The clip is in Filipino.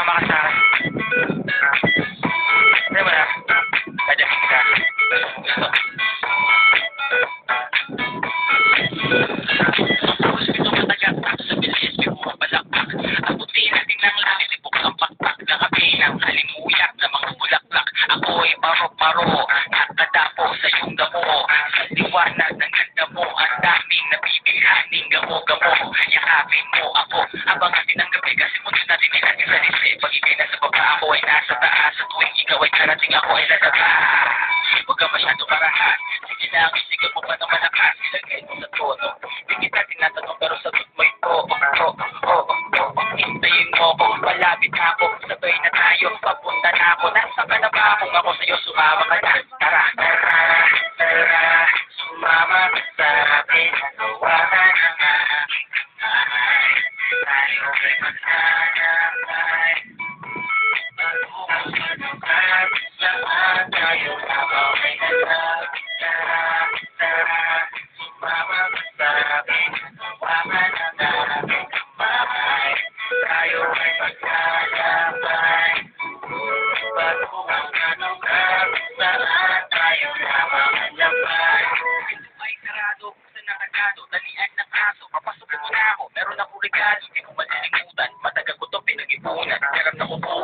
Sumama ka sa akin. Ano mo na? Padamig ka. Gusto. Tapos ito matagak sa bilis, may puro balakpak. Abutin natin ng langit, ibok ang pakpak. Nakabinang halimuyak na mga bulaklak. Ako'y paro-paro, nakadapo sa iyong damo. Sa liwanag ng ganda mo, ang daming nabibilhaning gamo-gamo. Yakapin mo ako, habang atin ang gabi. Kasi muntin natin ay natin sa lisi. Pag ikay nasa baba, ako ay nasa taas. At tuwing ikaw ay karating, ako ay lalaba. Huwag ka masyado parahan. Sige lang, isigaw mo pa ng malakas. Ilagay mo sa tono. Di kita tinatanong pero sagot mo ito. Hintayin mo ko, malapit na ako. Sabay na tayo, papunta na ako. Nasa ka na ba? Kung ako sa'yo, sumama ka na. Tara, tara, tara. Sumama ka sa akin. Nawa ka na nga. Tayo ay maghanapay. Pag-uusap saan tayo habang may nasab. Tara, tara. Sumama ka sa akin. Nawa ka na nga. Tayo ay maghanapay. Pag-uusap saan tayo habang may nasab. Ay sarado, buksan ng agado, dalian ng aso, papasukin mo na ako, meron akong regalo, di ko malilimutan, matagal ko to pinag-ipunan, meron ako po